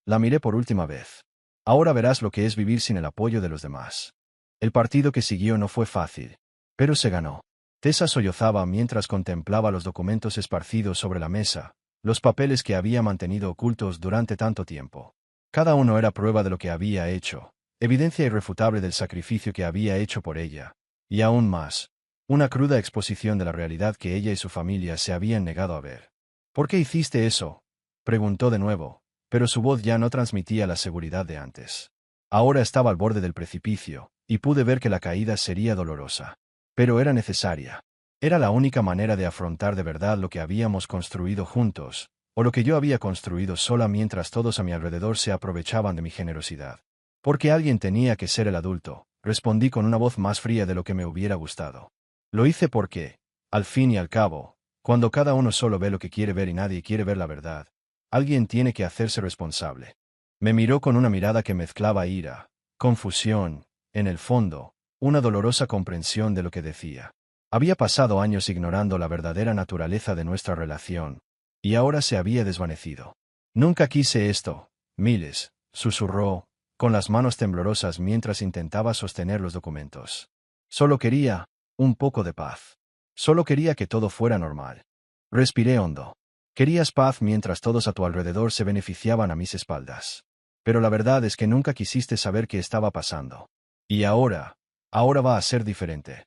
La miré por última vez. Ahora verás lo que es vivir sin el apoyo de los demás. El partido que siguió no fue fácil, pero se ganó. Tessa sollozaba mientras contemplaba los documentos esparcidos sobre la mesa, los papeles que había mantenido ocultos durante tanto tiempo. Cada uno era prueba de lo que había hecho, evidencia irrefutable del sacrificio que había hecho por ella, y aún más, una cruda exposición de la realidad que ella y su familia se habían negado a ver. ¿Por qué hiciste eso? Preguntó de nuevo, pero su voz ya no transmitía la seguridad de antes. Ahora estaba al borde del precipicio, y pude ver que la caída sería dolorosa. Pero era necesaria. Era la única manera de afrontar de verdad lo que habíamos construido juntos, o lo que yo había construido sola mientras todos a mi alrededor se aprovechaban de mi generosidad. Porque alguien tenía que ser el adulto, respondí con una voz más fría de lo que me hubiera gustado. Lo hice porque, al fin y al cabo, cuando cada uno solo ve lo que quiere ver y nadie quiere ver la verdad, alguien tiene que hacerse responsable. Me miró con una mirada que mezclaba ira, confusión, en el fondo, una dolorosa comprensión de lo que decía. Había pasado años ignorando la verdadera naturaleza de nuestra relación, y ahora se había desvanecido. Nunca quise esto, Miles, susurró, con las manos temblorosas mientras intentaba sostener los documentos. Solo quería un poco de paz. Solo quería que todo fuera normal. Respiré hondo. Querías paz mientras todos a tu alrededor se beneficiaban a mis espaldas. Pero la verdad es que nunca quisiste saber qué estaba pasando. Y ahora va a ser diferente.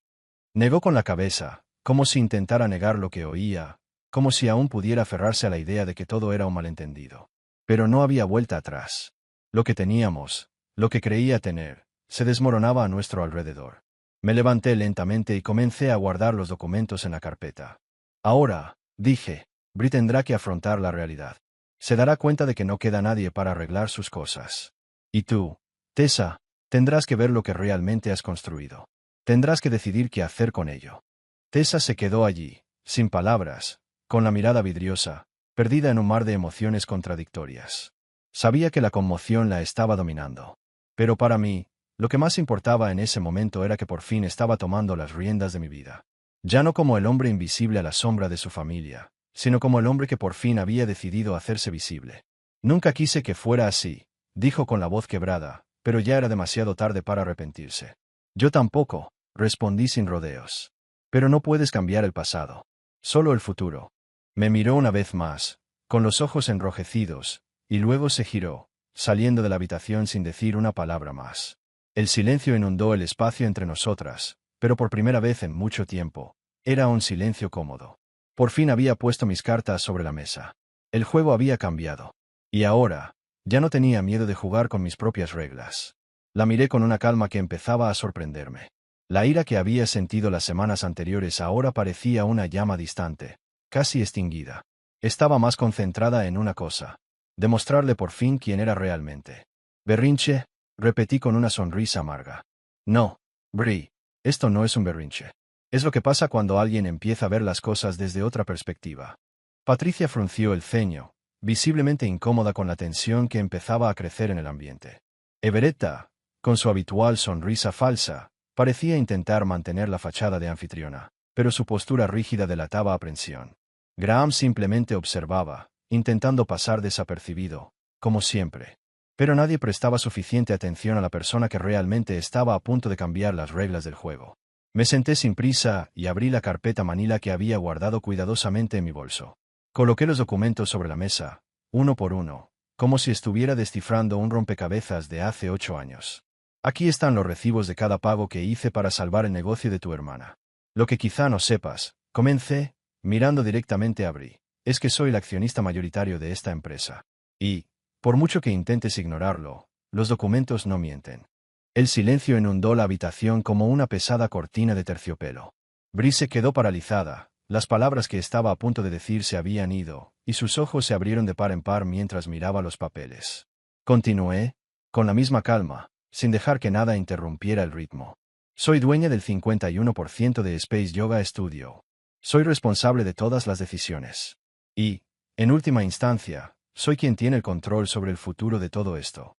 Negó con la cabeza, como si intentara negar lo que oía, como si aún pudiera aferrarse a la idea de que todo era un malentendido. Pero no había vuelta atrás. Lo que teníamos, lo que creía tener, se desmoronaba a nuestro alrededor. Me levanté lentamente y comencé a guardar los documentos en la carpeta. Ahora, dije, Bri tendrá que afrontar la realidad. Se dará cuenta de que no queda nadie para arreglar sus cosas. Y tú, Tessa, tendrás que ver lo que realmente has construido. Tendrás que decidir qué hacer con ello. Tessa se quedó allí, sin palabras, con la mirada vidriosa, perdida en un mar de emociones contradictorias. Sabía que la conmoción la estaba dominando. Pero para mí, lo que más importaba en ese momento era que por fin estaba tomando las riendas de mi vida. Ya no como el hombre invisible a la sombra de su familia, sino como el hombre que por fin había decidido hacerse visible. Nunca quise que fuera así, dijo con la voz quebrada, pero ya era demasiado tarde para arrepentirse. Yo tampoco, respondí sin rodeos. Pero no puedes cambiar el pasado. Solo el futuro. Me miró una vez más, con los ojos enrojecidos, y luego se giró, saliendo de la habitación sin decir una palabra más. El silencio inundó el espacio entre nosotras, pero por primera vez en mucho tiempo, era un silencio cómodo. Por fin había puesto mis cartas sobre la mesa. El juego había cambiado. Y ahora, ya no tenía miedo de jugar con mis propias reglas. La miré con una calma que empezaba a sorprenderme. La ira que había sentido las semanas anteriores ahora parecía una llama distante, casi extinguida. Estaba más concentrada en una cosa: demostrarle por fin quién era realmente. ¿Berrinche? Repetí con una sonrisa amarga. No, Bri, esto no es un berrinche. Es lo que pasa cuando alguien empieza a ver las cosas desde otra perspectiva. Patricia frunció el ceño, visiblemente incómoda con la tensión que empezaba a crecer en el ambiente. Everetta, con su habitual sonrisa falsa, parecía intentar mantener la fachada de anfitriona, pero su postura rígida delataba aprensión. Graham simplemente observaba, intentando pasar desapercibido, como siempre. Pero nadie prestaba suficiente atención a la persona que realmente estaba a punto de cambiar las reglas del juego. Me senté sin prisa y abrí la carpeta manila que había guardado cuidadosamente en mi bolso. Coloqué los documentos sobre la mesa, uno por uno, como si estuviera descifrando un rompecabezas de hace 8 años. Aquí están los recibos de cada pago que hice para salvar el negocio de tu hermana. Lo que quizá no sepas, comencé, mirando directamente a Bri, es que soy el accionista mayoritario de esta empresa. Y, por mucho que intentes ignorarlo, los documentos no mienten. El silencio inundó la habitación como una pesada cortina de terciopelo. Bree se quedó paralizada, las palabras que estaba a punto de decir se habían ido, y sus ojos se abrieron de par en par mientras miraba los papeles. Continué, con la misma calma, sin dejar que nada interrumpiera el ritmo. Soy dueña del 51% de Space Yoga Studio. Soy responsable de todas las decisiones. Y, en última instancia, soy quien tiene el control sobre el futuro de todo esto.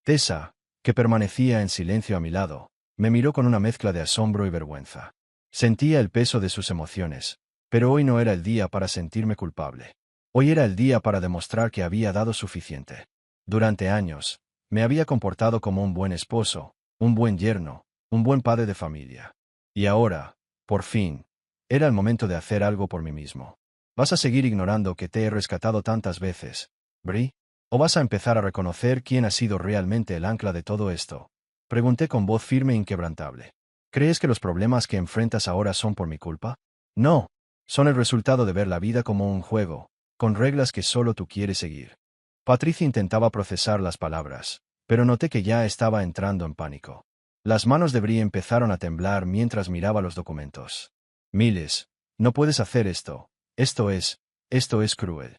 Tessa, que permanecía en silencio a mi lado, me miró con una mezcla de asombro y vergüenza. Sentía el peso de sus emociones, pero hoy no era el día para sentirme culpable. Hoy era el día para demostrar que había dado suficiente. Durante años, me había comportado como un buen esposo, un buen yerno, un buen padre de familia. Y ahora, por fin, era el momento de hacer algo por mí mismo. ¿Vas a seguir ignorando que te he rescatado tantas veces, Bree? ¿O vas a empezar a reconocer quién ha sido realmente el ancla de todo esto? Pregunté con voz firme e inquebrantable. ¿Crees que los problemas que enfrentas ahora son por mi culpa? No. Son el resultado de ver la vida como un juego, con reglas que solo tú quieres seguir. Patricia intentaba procesar las palabras, pero noté que ya estaba entrando en pánico. Las manos de Bree empezaron a temblar mientras miraba los documentos. Miles, no puedes hacer esto. Esto es cruel.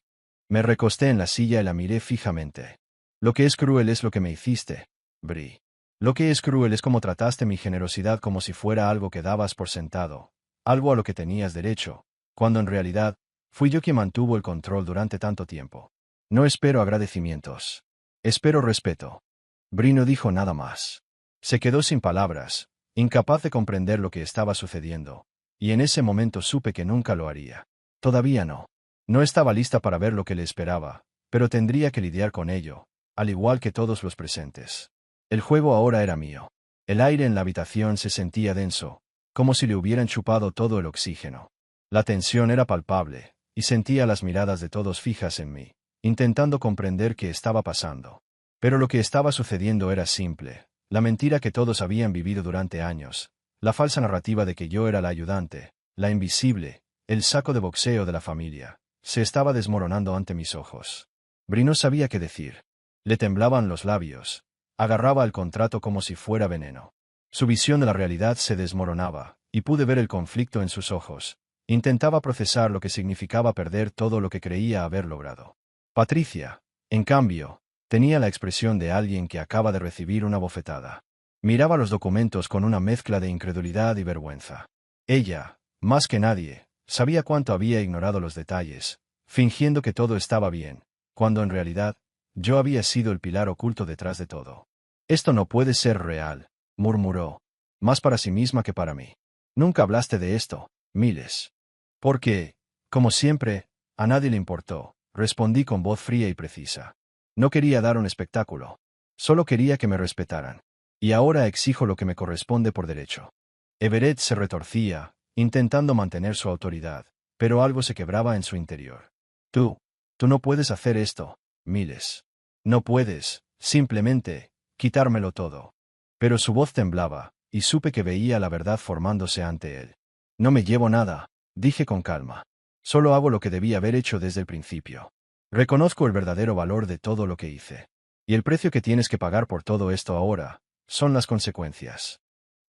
Me recosté en la silla y la miré fijamente. Lo que es cruel es lo que me hiciste, Bree. Lo que es cruel es cómo trataste mi generosidad como si fuera algo que dabas por sentado, algo a lo que tenías derecho, cuando en realidad, fui yo quien mantuvo el control durante tanto tiempo. No espero agradecimientos. Espero respeto. Bree no dijo nada más. Se quedó sin palabras, incapaz de comprender lo que estaba sucediendo, y en ese momento supe que nunca lo haría. Todavía no. No estaba lista para ver lo que le esperaba, pero tendría que lidiar con ello, al igual que todos los presentes. El juego ahora era mío. El aire en la habitación se sentía denso, como si le hubieran chupado todo el oxígeno. La tensión era palpable, y sentía las miradas de todos fijas en mí, intentando comprender qué estaba pasando. Pero lo que estaba sucediendo era simple, la mentira que todos habían vivido durante años, la falsa narrativa de que yo era la ayudante, la invisible, el saco de boxeo de la familia, se estaba desmoronando ante mis ojos. Bree no sabía qué decir. Le temblaban los labios. Agarraba el contrato como si fuera veneno. Su visión de la realidad se desmoronaba, y pude ver el conflicto en sus ojos. Intentaba procesar lo que significaba perder todo lo que creía haber logrado. Patricia, en cambio, tenía la expresión de alguien que acaba de recibir una bofetada. Miraba los documentos con una mezcla de incredulidad y vergüenza. Ella, más que nadie, sabía cuánto había ignorado los detalles, fingiendo que todo estaba bien, cuando en realidad, yo había sido el pilar oculto detrás de todo. Esto no puede ser real, murmuró, más para sí misma que para mí. Nunca hablaste de esto, Miles. Porque, como siempre, a nadie le importó, respondí con voz fría y precisa. No quería dar un espectáculo. Solo quería que me respetaran. Y ahora exijo lo que me corresponde por derecho. Everett se retorcía, intentando mantener su autoridad, pero algo se quebraba en su interior. Tú no puedes hacer esto, Miles. No puedes, simplemente, quitármelo todo. Pero su voz temblaba, y supe que veía la verdad formándose ante él. No me llevo nada, dije con calma. Solo hago lo que debía haber hecho desde el principio. Reconozco el verdadero valor de todo lo que hice. Y el precio que tienes que pagar por todo esto ahora, son las consecuencias.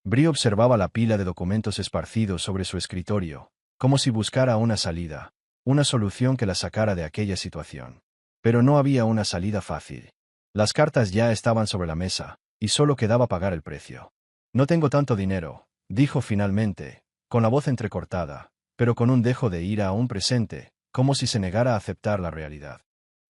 Bree observaba la pila de documentos esparcidos sobre su escritorio, como si buscara una salida, una solución que la sacara de aquella situación. Pero no había una salida fácil. Las cartas ya estaban sobre la mesa, y solo quedaba pagar el precio. No tengo tanto dinero, dijo finalmente, con la voz entrecortada, pero con un dejo de ira aún presente, como si se negara a aceptar la realidad.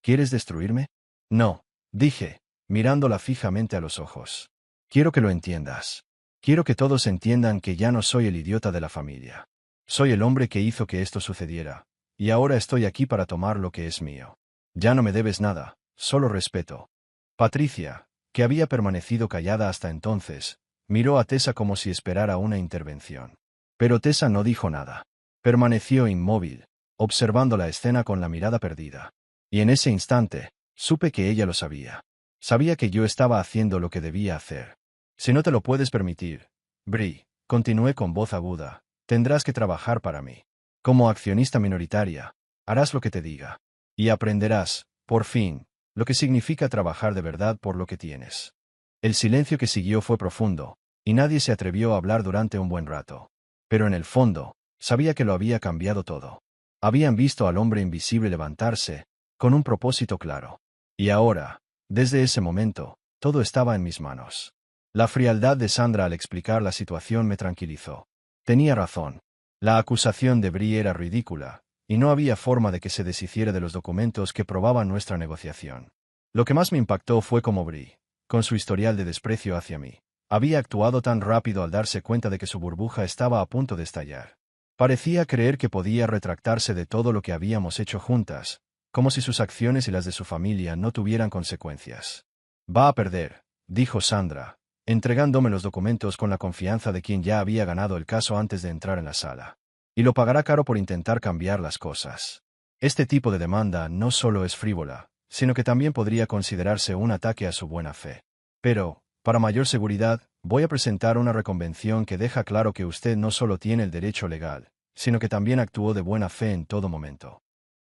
¿Quieres destruirme? No, dije, mirándola fijamente a los ojos. Quiero que lo entiendas. Quiero que todos entiendan que ya no soy el idiota de la familia. Soy el hombre que hizo que esto sucediera, y ahora estoy aquí para tomar lo que es mío. Ya no me debes nada, solo respeto. Patricia, que había permanecido callada hasta entonces, miró a Tessa como si esperara una intervención. Pero Tessa no dijo nada. Permaneció inmóvil, observando la escena con la mirada perdida. Y en ese instante, supe que ella lo sabía. Sabía que yo estaba haciendo lo que debía hacer. Si no te lo puedes permitir, Bree, continué con voz aguda, tendrás que trabajar para mí. Como accionista minoritaria, harás lo que te diga. Y aprenderás, por fin, lo que significa trabajar de verdad por lo que tienes. El silencio que siguió fue profundo, y nadie se atrevió a hablar durante un buen rato. Pero en el fondo, sabía que lo había cambiado todo. Habían visto al hombre invisible levantarse, con un propósito claro. Y ahora, desde ese momento, todo estaba en mis manos. La frialdad de Sandra al explicar la situación me tranquilizó. Tenía razón. La acusación de Bree era ridícula, y no había forma de que se deshiciera de los documentos que probaban nuestra negociación. Lo que más me impactó fue cómo Bree, con su historial de desprecio hacia mí, había actuado tan rápido al darse cuenta de que su burbuja estaba a punto de estallar. Parecía creer que podía retractarse de todo lo que habíamos hecho juntas, como si sus acciones y las de su familia no tuvieran consecuencias. Va a perder, dijo Sandra, entregándome los documentos con la confianza de quien ya había ganado el caso antes de entrar en la sala. Y lo pagará caro por intentar cambiar las cosas. Este tipo de demanda no solo es frívola, sino que también podría considerarse un ataque a su buena fe. Pero, para mayor seguridad, voy a presentar una reconvención que deja claro que usted no solo tiene el derecho legal, sino que también actuó de buena fe en todo momento.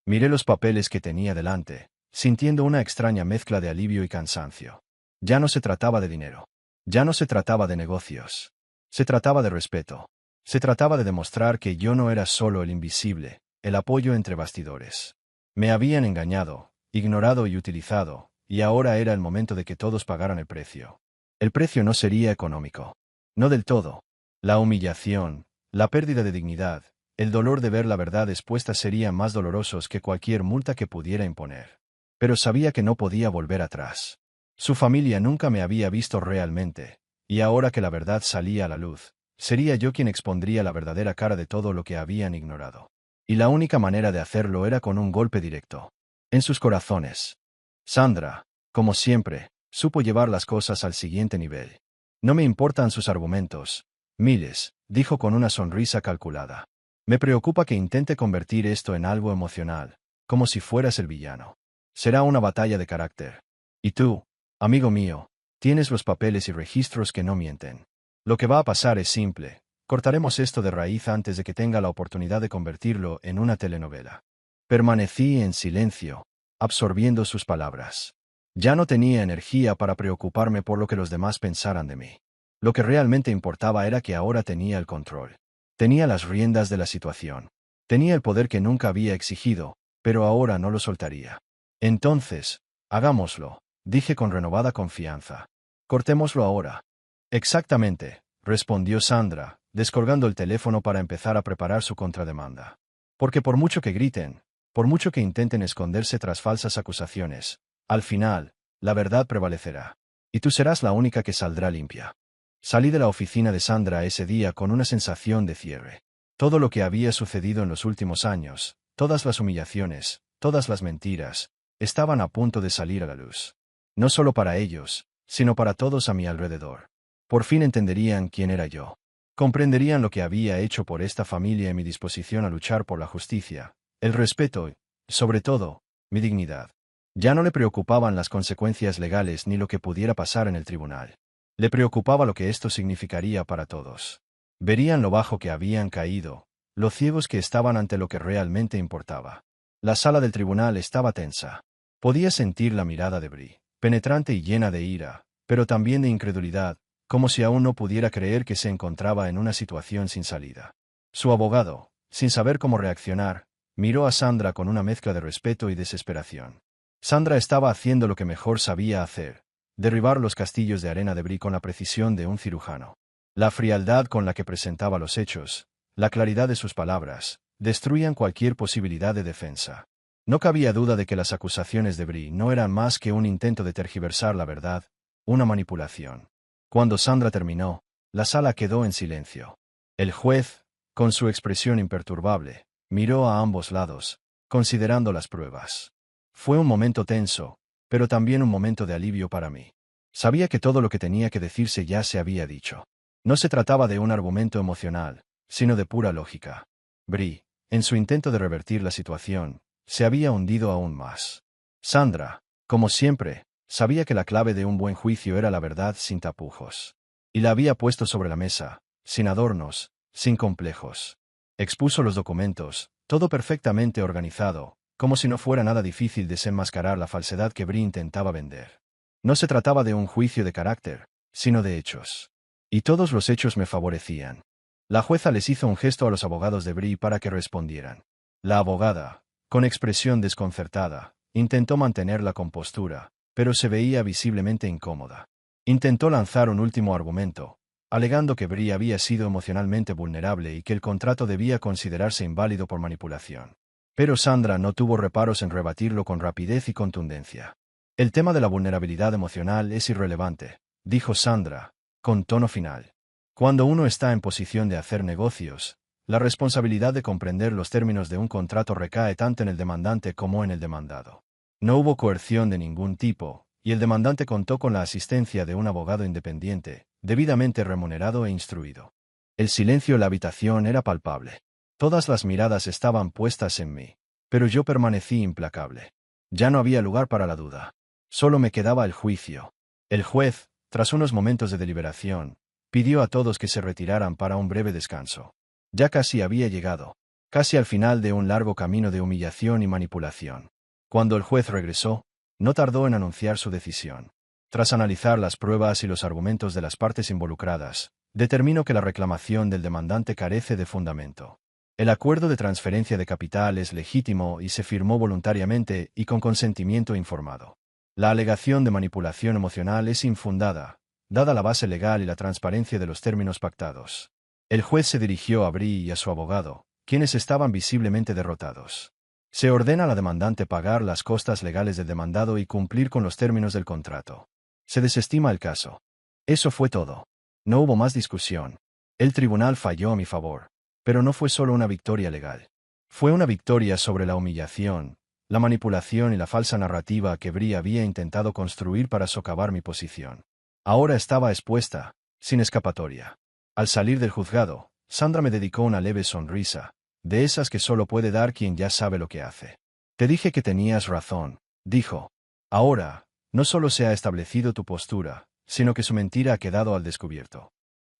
Miré los papeles que tenía delante, sintiendo una extraña mezcla de alivio y cansancio. Ya no se trataba de dinero. Ya no se trataba de negocios. Se trataba de respeto. Se trataba de demostrar que yo no era solo el invisible, el apoyo entre bastidores. Me habían engañado, ignorado y utilizado, y ahora era el momento de que todos pagaran el precio. El precio no sería económico. No del todo. La humillación, la pérdida de dignidad, el dolor de ver la verdad expuesta serían más dolorosos que cualquier multa que pudiera imponer. Pero sabía que no podía volver atrás. Su familia nunca me había visto realmente, y ahora que la verdad salía a la luz, sería yo quien expondría la verdadera cara de todo lo que habían ignorado. Y la única manera de hacerlo era con un golpe directo. En sus corazones. Sandra, como siempre, supo llevar las cosas al siguiente nivel. No me importan sus argumentos. Miles, dijo con una sonrisa calculada. Me preocupa que intente convertir esto en algo emocional, como si fueras el villano. Será una batalla de carácter. Y tú, amigo mío, tienes los papeles y registros que no mienten. Lo que va a pasar es simple. Cortaremos esto de raíz antes de que tenga la oportunidad de convertirlo en una telenovela. Permanecí en silencio, absorbiendo sus palabras. Ya no tenía energía para preocuparme por lo que los demás pensaran de mí. Lo que realmente importaba era que ahora tenía el control. Tenía las riendas de la situación. Tenía el poder que nunca había exigido, pero ahora no lo soltaría. Entonces, hagámoslo, dije con renovada confianza. Cortémoslo ahora. Exactamente, respondió Sandra, descolgando el teléfono para empezar a preparar su contrademanda. Porque por mucho que griten, por mucho que intenten esconderse tras falsas acusaciones, al final, la verdad prevalecerá. Y tú serás la única que saldrá limpia. Salí de la oficina de Sandra ese día con una sensación de cierre. Todo lo que había sucedido en los últimos años, todas las humillaciones, todas las mentiras, estaban a punto de salir a la luz. No solo para ellos, sino para todos a mi alrededor. Por fin entenderían quién era yo. Comprenderían lo que había hecho por esta familia y mi disposición a luchar por la justicia, el respeto y, sobre todo, mi dignidad. Ya no le preocupaban las consecuencias legales ni lo que pudiera pasar en el tribunal. Le preocupaba lo que esto significaría para todos. Verían lo bajo que habían caído, lo ciegos que estaban ante lo que realmente importaba. La sala del tribunal estaba tensa. Podía sentir la mirada de Bree, penetrante y llena de ira, pero también de incredulidad, como si aún no pudiera creer que se encontraba en una situación sin salida. Su abogado, sin saber cómo reaccionar, miró a Sandra con una mezcla de respeto y desesperación. Sandra estaba haciendo lo que mejor sabía hacer, derribar los castillos de arena de Bree con la precisión de un cirujano. La frialdad con la que presentaba los hechos, la claridad de sus palabras, destruían cualquier posibilidad de defensa. No cabía duda de que las acusaciones de Bree no eran más que un intento de tergiversar la verdad, una manipulación. Cuando Sandra terminó, la sala quedó en silencio. El juez, con su expresión imperturbable, miró a ambos lados, considerando las pruebas. Fue un momento tenso, pero también un momento de alivio para mí. Sabía que todo lo que tenía que decirse ya se había dicho. No se trataba de un argumento emocional, sino de pura lógica. Bree, en su intento de revertir la situación, se había hundido aún más. Sandra, como siempre, sabía que la clave de un buen juicio era la verdad sin tapujos. Y la había puesto sobre la mesa, sin adornos, sin complejos. Expuso los documentos, todo perfectamente organizado, como si no fuera nada difícil desenmascarar la falsedad que Bree intentaba vender. No se trataba de un juicio de carácter, sino de hechos. Y todos los hechos me favorecían. La jueza les hizo un gesto a los abogados de Bree para que respondieran. La abogada, con expresión desconcertada, intentó mantener la compostura, pero se veía visiblemente incómoda. Intentó lanzar un último argumento, alegando que Bree había sido emocionalmente vulnerable y que el contrato debía considerarse inválido por manipulación. Pero Sandra no tuvo reparos en rebatirlo con rapidez y contundencia. El tema de la vulnerabilidad emocional es irrelevante, dijo Sandra, con tono final. Cuando uno está en posición de hacer negocios, la responsabilidad de comprender los términos de un contrato recae tanto en el demandante como en el demandado. No hubo coerción de ningún tipo, y el demandante contó con la asistencia de un abogado independiente, debidamente remunerado e instruido. El silencio en la habitación era palpable. Todas las miradas estaban puestas en mí, pero yo permanecí implacable. Ya no había lugar para la duda. Solo me quedaba el juicio. El juez, tras unos momentos de deliberación, pidió a todos que se retiraran para un breve descanso. Ya casi había llegado, casi al final de un largo camino de humillación y manipulación. Cuando el juez regresó, no tardó en anunciar su decisión. Tras analizar las pruebas y los argumentos de las partes involucradas, determinó que la reclamación del demandante carece de fundamento. El acuerdo de transferencia de capital es legítimo y se firmó voluntariamente y con consentimiento informado. La alegación de manipulación emocional es infundada, dada la base legal y la transparencia de los términos pactados. El juez se dirigió a Bree y a su abogado, quienes estaban visiblemente derrotados. Se ordena a la demandante pagar las costas legales del demandado y cumplir con los términos del contrato. Se desestima el caso. Eso fue todo. No hubo más discusión. El tribunal falló a mi favor. Pero no fue solo una victoria legal. Fue una victoria sobre la humillación, la manipulación y la falsa narrativa que Bree había intentado construir para socavar mi posición. Ahora estaba expuesta, sin escapatoria. Al salir del juzgado, Sandra me dedicó una leve sonrisa, de esas que solo puede dar quien ya sabe lo que hace. Te dije que tenías razón, dijo. Ahora, no solo se ha establecido tu postura, sino que su mentira ha quedado al descubierto.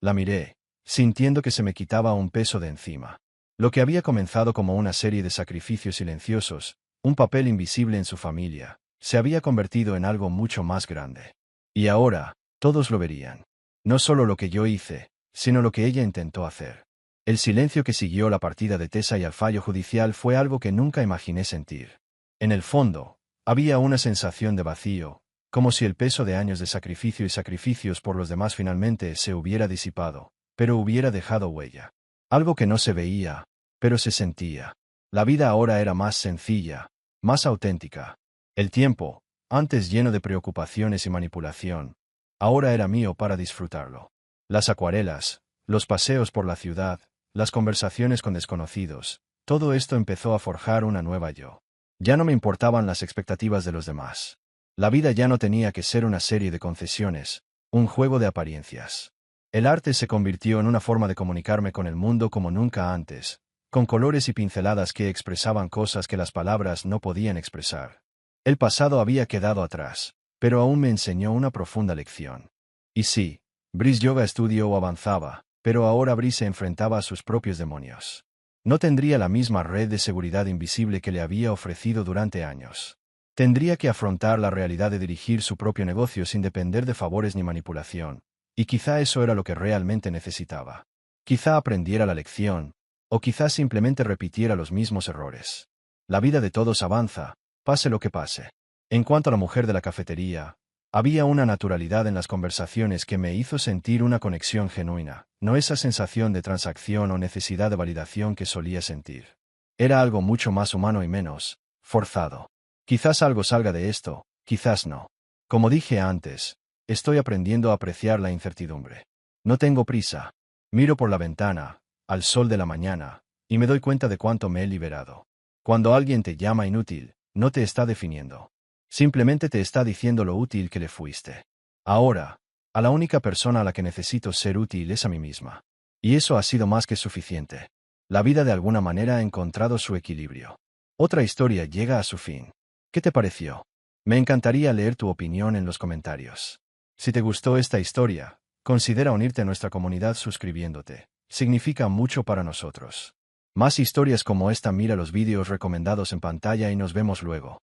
La miré, sintiendo que se me quitaba un peso de encima. Lo que había comenzado como una serie de sacrificios silenciosos, un papel invisible en su familia, se había convertido en algo mucho más grande. Y ahora, todos lo verían. No solo lo que yo hice, sino lo que ella intentó hacer. El silencio que siguió la partida de Tessa y al fallo judicial fue algo que nunca imaginé sentir. En el fondo, había una sensación de vacío, como si el peso de años de sacrificio y sacrificios por los demás finalmente se hubiera disipado, pero hubiera dejado huella. Algo que no se veía, pero se sentía. La vida ahora era más sencilla, más auténtica. El tiempo, antes lleno de preocupaciones y manipulación, ahora era mío para disfrutarlo. Las acuarelas, los paseos por la ciudad, las conversaciones con desconocidos, todo esto empezó a forjar una nueva yo. Ya no me importaban las expectativas de los demás. La vida ya no tenía que ser una serie de concesiones, un juego de apariencias. El arte se convirtió en una forma de comunicarme con el mundo como nunca antes, con colores y pinceladas que expresaban cosas que las palabras no podían expresar. El pasado había quedado atrás, pero aún me enseñó una profunda lección. Y sí, Bree's Yoga Studio avanzaba, pero ahora Bree se enfrentaba a sus propios demonios. No tendría la misma red de seguridad invisible que le había ofrecido durante años. Tendría que afrontar la realidad de dirigir su propio negocio sin depender de favores ni manipulación, y quizá eso era lo que realmente necesitaba. Quizá aprendiera la lección, o quizá simplemente repitiera los mismos errores. La vida de todos avanza, pase lo que pase. En cuanto a la mujer de la cafetería, había una naturalidad en las conversaciones que me hizo sentir una conexión genuina, no esa sensación de transacción o necesidad de validación que solía sentir. Era algo mucho más humano y menos forzado. Quizás algo salga de esto, quizás no. Como dije antes, estoy aprendiendo a apreciar la incertidumbre. No tengo prisa. Miro por la ventana, al sol de la mañana, y me doy cuenta de cuánto me he liberado. Cuando alguien te llama inútil, no te está definiendo. Simplemente te está diciendo lo útil que le fuiste. Ahora, a la única persona a la que necesito ser útil es a mí misma. Y eso ha sido más que suficiente. La vida de alguna manera ha encontrado su equilibrio. Otra historia llega a su fin. ¿Qué te pareció? Me encantaría leer tu opinión en los comentarios. Si te gustó esta historia, considera unirte a nuestra comunidad suscribiéndote. Significa mucho para nosotros. Más historias como esta, mira los vídeos recomendados en pantalla y nos vemos luego.